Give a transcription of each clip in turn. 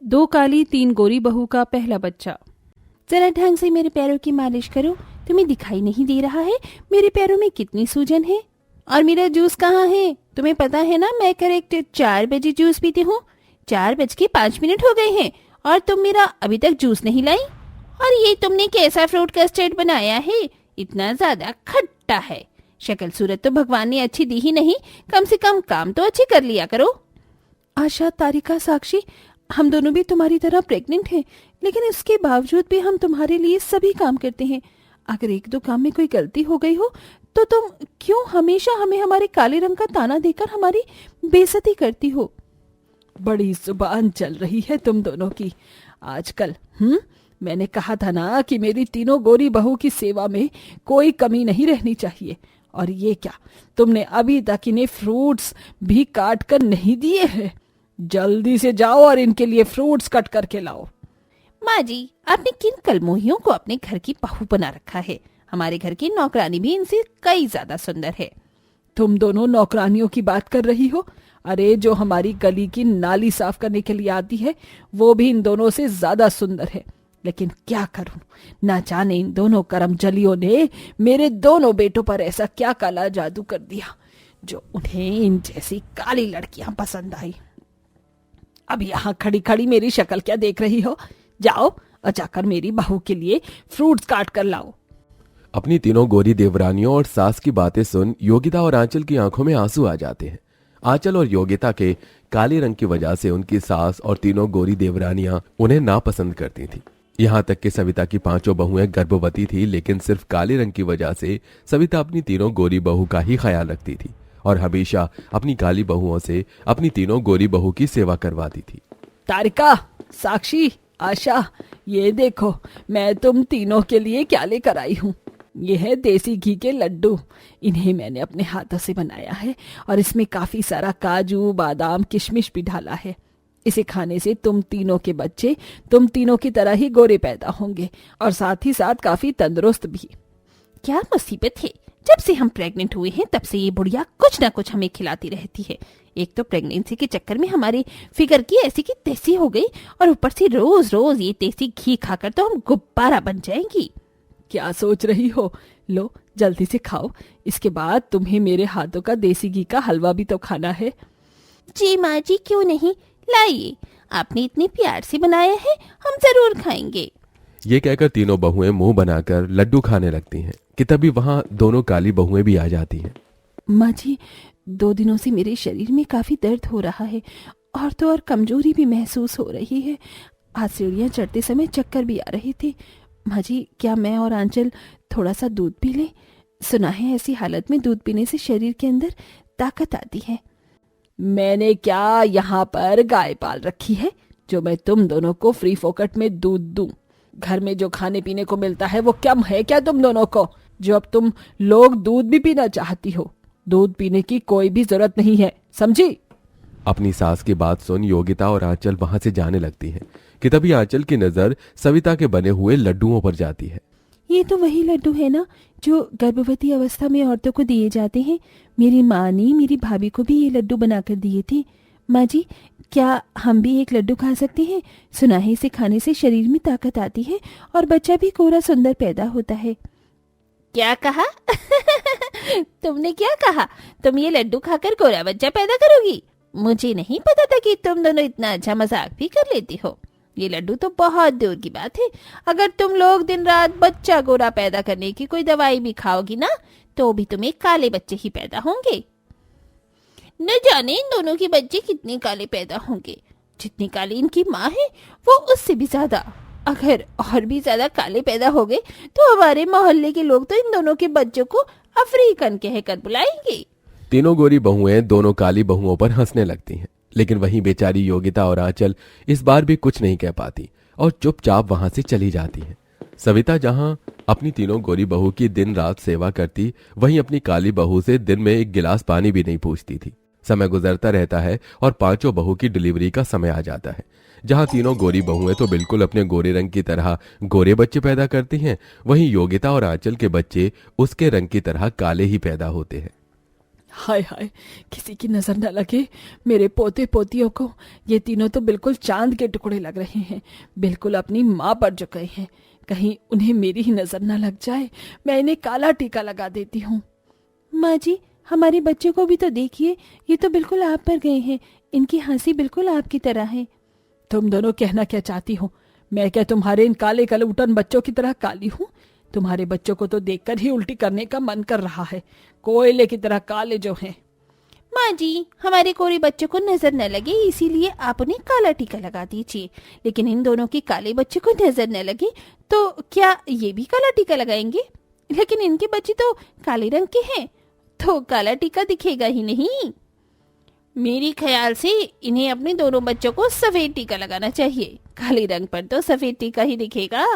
दो काली तीन गोरी बहू का पहला बच्चा। जरा ढंग से मेरे पैरों की मालिश करो। तुम्हें दिखाई नहीं दे रहा है मेरे पैरों में कितनी सूजन है? और मेरा जूस कहाँ है? तुम्हें पता है ना मैं करेक्ट 4 बजे जूस पीती हूँ। 4:05 हो गए हैं और तुम मेरा अभी तक जूस नहीं लाई। और ये तुमने कैसा फ्रूट कस्टर्ड बनाया है? इतना ज्यादा खट्टा है। शक्ल सूरत तो भगवान ने अच्छी दी ही नहीं, कम से कम काम तो अच्छे कर लिया करो। आशा, तारिका, साक्षी, हम दोनों भी तुम्हारी तरह प्रेग्नेंट हैं, लेकिन इसके बावजूद भी हम तुम्हारे लिए सभी काम करते हैं। अगर एक दो काम में कोई गलती हो गई हो तो तुम क्यों हमेशा हमें हमारे काले रंग का ताना देकर हमारी बेइज्जती करती हो? बड़ी जुबान चल रही है तुम दोनों की आजकल। मैंने कहा था ना कि मेरी तीनों गोरी बहू की सेवा में कोई कमी नहीं रहनी चाहिए। और ये क्या, तुमने अभी तक इन्हें फ्रूट्स भी काट कर नहीं दिए हैं? जल्दी से जाओ और इनके लिए फ्रूट्स कट करके लाओ। माँ जी, आपने किन कलमोहियों को अपने घर की बहू बना रखा है? हमारे घर की नौकरानी भी इनसे कई ज्यादा सुंदर है। तुम दोनों नौकरानियों की बात कर रही हो? अरे जो हमारी गली की नाली साफ करने के लिए आती है वो भी इन दोनों से ज्यादा सुंदर है। लेकिन क्या करूं, ना जाने इन दोनों करमजलियों ने मेरे दोनों बेटों पर ऐसा क्या काला जादू कर दिया जो उन्हें इन जैसी काली लड़कियां पसंद आई। अब यहाँ खड़ी खड़ी मेरी शक्ल क्या देख रही हो? जाओ और जाकर मेरी बहू के लिए फ्रूट्स काट कर लाओ। अपनी तीनों गोरी देवरानियों और सास की बातें सुन योगिता और आंचल की आंखों में आंसू आ जाते हैं। आंचल और योगिता के काले रंग की वजह से उनकी सास और तीनों गोरी देवरानियां उन्हें नापसंद करती थी। यहाँ तक कि सविता की 5 बहुएं गर्भवती थी, लेकिन सिर्फ काले रंग की वजह से सविता अपनी तीनों गोरी बहू का ही ख्याल रखती थी और हमेशा अपनी काली बहुओं से अपनी तीनों गोरी बहू की सेवा करवाती थी। तारिका, साक्षी, आशा, ये देखो मैं तुम तीनों के लिए क्या लेकर आई हूँ। ये है देसी घी के लड्डू। इन्हें मैंने अपने हाथों से बनाया है और इसमें काफी सारा काजू, बादाम, किशमिश भी डाला है। इसे खाने से तुम तीनों के बच्चे तुम तीनों की तरह ही गोरे पैदा होंगे और साथ ही साथ काफी तंदुरुस्त भी। क्या मुसीबत है, जब से हम प्रेग्नेंट हुए हैं तब से ये बुढ़िया कुछ ना कुछ हमें खिलाती रहती है। एक तो प्रेगनेंसी के चक्कर में हमारी फिगर की ऐसी की तैसी हो गई और ऊपर से रोज रोज ये देसी घी खाकर तो हम गुब्बारा बन जाएंगी। क्या सोच रही हो? लो जल्दी से खाओ, इसके बाद तुम्हें मेरे हाथों का देसी घी का हलवा भी तो खाना है। जी माँ जी, क्यों नहीं, लाइए, आपने इतने प्यार से बनाया है, हम जरूर खाएंगे। ये कहकर तीनों बहुएं मुंह बनाकर लड्डू खाने लगती हैं कि तभी वहां दोनों काली बहुएं भी आ जाती हैं। माँ जी, 2 दिनों से मेरे शरीर में काफी दर्द हो रहा है और तो और कमजोरी भी महसूस हो रही है। आज सीढ़ियाँ चढ़ते समय चक्कर भी आ रहे थे। माँ जी, क्या मैं और आंचल थोड़ा सा दूध पी लें? सुना है ऐसी हालत में दूध पीने से शरीर के अंदर ताकत आती है। मैंने क्या यहाँ पर गाय पाल रखी है जो मैं तुम दोनों को फ्री फोकट में दूध दूं? घर में जो खाने पीने को मिलता है वो कम है क्या तुम दोनों को, जो अब तुम लोग दूध भी पीना चाहती हो? दूध पीने की कोई भी जरूरत नहीं है, समझी? अपनी सास की बात सुन योगिता और आंचल वहां से जाने लगती हैं कि तभी आंचल की नजर सविता के बने हुए लड्डुओं पर जाती है। ये तो वही लड्डू है ना जो गर्भवती अवस्था में औरतों को दिए जाते हैं। मेरी माँ ने मेरी भाभी को भी ये लड्डू बनाकर दिए थे। माँ जी, क्या हम भी एक लड्डू खा सकते हैं? सुना है इसे खाने से शरीर में ताकत आती है और बच्चा भी गोरा सुंदर पैदा होता है। क्या कहा? तुमने क्या कहा? तुम ये लड्डू खाकर गोरा बच्चा पैदा करोगी? मुझे नहीं पता था कि तुम दोनों इतना अच्छा मजाक भी कर लेती हो। ये लड्डू तो बहुत दूर की बात है। अगर तुम लोग दिन रात बच्चा गोरा पैदा करने की कोई दवाई भी खाओगी ना तो भी तुम्हें काले बच्चे ही पैदा होंगे। न जाने इन दोनों के बच्चे कितने काले पैदा होंगे। जितनी काली इनकी माँ है वो उससे भी ज्यादा। अगर और भी ज्यादा काले पैदा हो गए तो हमारे मोहल्ले के लोग तो इन दोनों के बच्चों को अफ्रीकन कहकर बुलाएंगे। तीनों गोरी बहुएं दोनों काली बहुओं पर हंसने लगती हैं, लेकिन वहीं बेचारी योगिता और आंचल इस बार भी कुछ नहीं कह पाती और चुपचाप वहां से चली जाती हैं। सविता जहां अपनी तीनों गोरी बहू की दिन रात सेवा करती, वहीं अपनी काली बहू से दिन में एक गिलास पानी भी नहीं पूछती थी। समय गुजरता रहता है और 5 बहू की डिलीवरी का समय आ जाता है। जहां तीनों गोरी बहुएं तो बिल्कुल अपने गोरे रंग की तरह गोरे बच्चे पैदा करती हैं, वहीं योगिता और आंचल के बच्चे उसके रंग की तरह काले ही पैदा होते हैं। हाय हाय, किसी की नजर न लगे मेरे पोते पोतियों को। ये तीनों तो बिल्कुल चांद के टुकड़े लग रहे हैं, बिल्कुल अपनी माँ पर झुके हैं। कहीं उन्हें मेरी ही नजर न लग जाए, मैं इन्हें काला टीका लगा देती हूँ। माँ जी, हमारे बच्चों को भी तो देखिए, ये तो बिल्कुल आप पर गए हैं। इनकी हंसी बिल्कुल आपकी तरह है। तुम दोनों कहना क्या चाहती हो? मैं क्या तुम्हारे इन काले कलूटन बच्चों की तरह काली हूँ? तुम्हारे बच्चों को तो देखकर ही उल्टी करने का मन कर रहा है, कोयले की तरह काले जो हैं। माँ जी, हमारे कोरे बच्चों को नजर न लगे इसीलिए आप उन्हें काला टीका लगा दीजिए, लेकिन इन दोनों के काले बच्चों को नजर न लगे तो क्या ये भी काला टीका लगाएंगे? लेकिन इनके बच्चे तो काले रंग के हैं, तो काला टीका दिखेगा ही नहीं। मेरे ख्याल से इन्हें अपने दोनों बच्चों को सफेद टीका लगाना चाहिए, काले रंग पर तो सफेद टीका ही दिखेगा।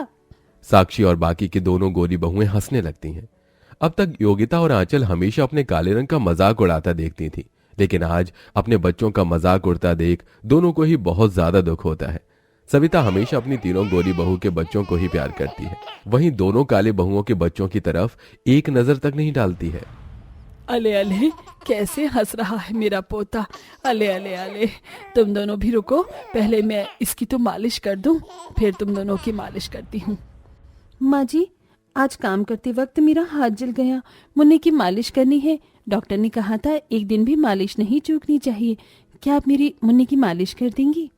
साक्षी और बाकी की दोनों गोरी बहुएं हंसने लगती हैं। अब तक योगिता और आंचल हमेशा अपने काले रंग का मजाक उड़ाता देखती थी, लेकिन आज अपने बच्चों का मजाक उड़ता देख दोनों को ही बहुत ज्यादा दुख होता है। सविता हमेशा अपनी तीनों गोरी बहू के बच्चों को ही प्यार करती है, वहीं दोनों काले बहुओं के बच्चों की तरफ एक नजर तक नहीं डालती है। अले अले, कैसे हंस रहा है मेरा पोता। अले अले अले, तुम दोनों भी रुको, पहले मैं इसकी तो मालिश कर दूं, फिर तुम दोनों की मालिश करती हूँ। माँ जी, आज काम करते वक्त मेरा हाथ जल गया, मुन्ने की मालिश करनी है। डॉक्टर ने कहा था एक दिन भी मालिश नहीं चूकनी चाहिए। क्या आप मेरी मुन्ने की मालिश कर देंगी?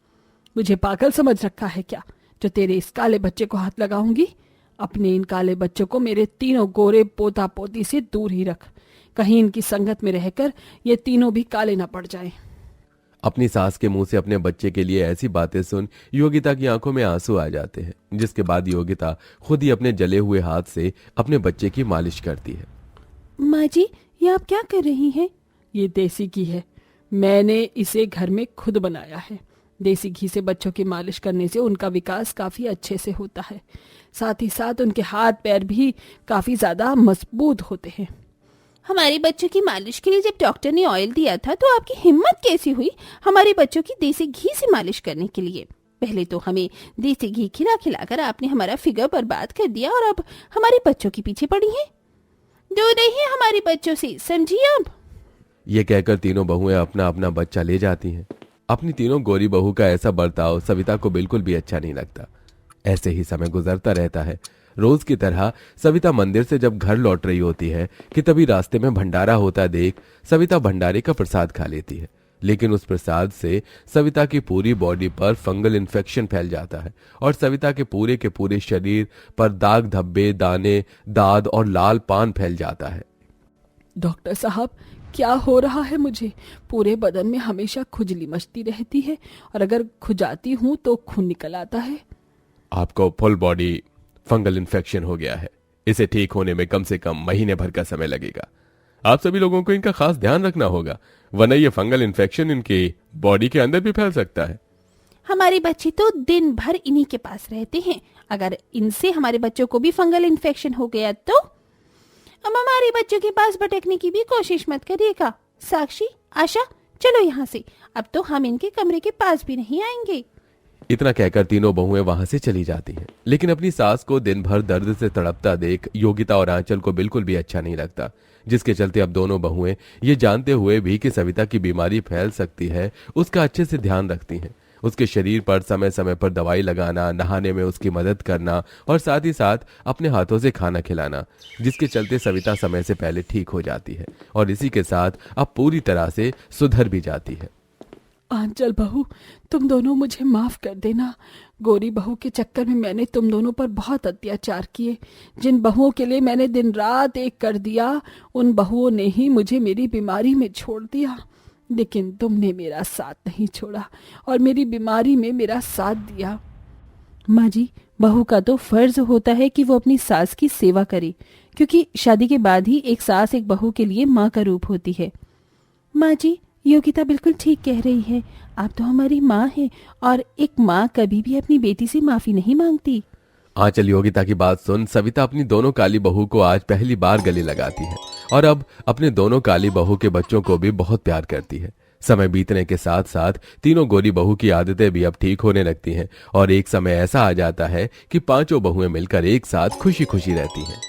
मुझे पागल समझ रखा है क्या, जो तेरे इस काले बच्चे को हाथ लगाऊंगी? अपने इन काले बच्चों को मेरे तीनों गोरे पोता पोती से दूर ही रख, कहीं इनकी संगत में रहकर ये तीनों भी काले न पड़ जाएं। अपनी सास के मुंह से अपने बच्चे के लिए ऐसी बातें सुन योगिता की आंखों में आंसू आ जाते हैं, जिसके बाद योगिता खुद ही अपने जले हुए हाथ से अपने बच्चे की मालिश करती है। माँ जी, ये आप क्या कर रही हैं? ये देसी घी है, मैंने इसे घर में खुद बनाया है। देसी घी से बच्चों की मालिश करने से उनका विकास काफी अच्छे से होता है, साथ ही साथ उनके हाथ पैर भी काफी ज्यादा मजबूत होते हैं। हमारे बच्चों की मालिश के लिए जब डॉक्टर ने ऑयल दिया था तो आपकी हिम्मत कैसी हुई हमारे बच्चों की देसी घी से मालिश करने के लिए? पहले तो हमें देसी घी खिला खिलाकर आपने हमारा फिगर बर्बाद कर दिया और अब हमारे बच्चों के पीछे पड़ी हैं। दूर रहिए हमारे बच्चों से, समझिए अब। ये कहकर तीनों बहुएं अपना अपना बच्चा ले जाती हैं। अपनी तीनों गोरी बहू का ऐसा बर्ताव सविता को बिल्कुल भी अच्छा नहीं लगता। ऐसे ही समय गुजरता रहता है। रोज की तरह सविता मंदिर से जब घर लौट रही होती है कि तभी रास्ते में भंडारा होता देख सविता भंडारे का प्रसाद खा लेती है, लेकिन उस प्रसाद से सविता की पूरी बॉडी पर फंगल इन्फेक्शन फैल जाता है और सविता के पूरे शरीर पर दाग धब्बे, दाने, दाद और लाल पान फैल जाता है। डॉक्टर साहब, क्या हो रहा है मुझे? पूरे बदन में हमेशा खुजली मचती रहती है और अगर खुजाती हूँ तो खून निकल आता है। आपको फुल बॉडी फंगल इन्फेक्शन हो गया है। इसे ठीक होने में कम से कम महीने भर का समय लगेगा। आप सभी लोगों को इनका खास ध्यान रखना होगा, वरना ये फंगल इन्फेक्शन इनकी बॉडी के अंदर भी फैल सकता है। हमारे बच्चे तो दिन भर इन्हीं के पास रहते हैं, अगर इनसे हमारे बच्चों को भी फंगल इन्फेक्शन हो गया तो अब हमारे बच्चों के पास भटकने की भी कोशिश मत करिएगा। साक्षी, आशा, चलो यहाँ से, अब तो हम इनके कमरे के पास भी नहीं आएंगे। इतना कहकर तीनों बहुएं वहां से चली जाती हैं, लेकिन अपनी सास को दिन भर दर्द से तड़पता देख योगिता और आंचल को बिल्कुल भी अच्छा नहीं लगता, जिसके चलते अब दोनों बहुएं ये जानते हुए भी कि सविता की बीमारी फैल सकती है, उसका अच्छे से ध्यान रखती हैं। उसके शरीर पर समय समय पर दवाई लगाना, नहाने में उसकी मदद करना और साथ ही साथ अपने हाथों से खाना खिलाना, जिसके चलते सविता समय से पहले ठीक हो जाती है और इसी के साथ अब पूरी तरह से सुधर भी जाती है। आंचल बहू, तुम दोनों मुझे माफ कर देना। गोरी बहू के चक्कर में मैंने तुम दोनों पर बहुत अत्याचार किए। जिन बहुओं के लिए मैंने दिन रात एक कर दिया, उन बहुओं ने ही मुझे मेरी बीमारी में छोड़ दिया। लेकिन तुमने मेरा साथ नहीं छोड़ा और मेरी बीमारी में मेरा साथ दिया। माँ जी, बहू का तो फर्ज होता है कि वो अपनी सास की सेवा करे, क्योंकि शादी के बाद ही एक सास एक बहू के लिए माँ का रूप होती है। माँ जी, योगिता बिल्कुल ठीक कह रही है, आप तो हमारी माँ हैं और एक माँ कभी भी अपनी बेटी से माफी नहीं मांगती। आंचल योगिता की बात सुन सविता अपनी दोनों काली बहू को आज पहली बार गले लगाती है और अब अपने दोनों काली बहू के बच्चों को भी बहुत प्यार करती है। समय बीतने के साथ साथ तीनों गोरी बहू की आदतें भी अब ठीक होने लगती हैं और एक समय ऐसा आ जाता है कि पांचों बहुएं मिलकर एक साथ खुशी खुशी रहती हैं।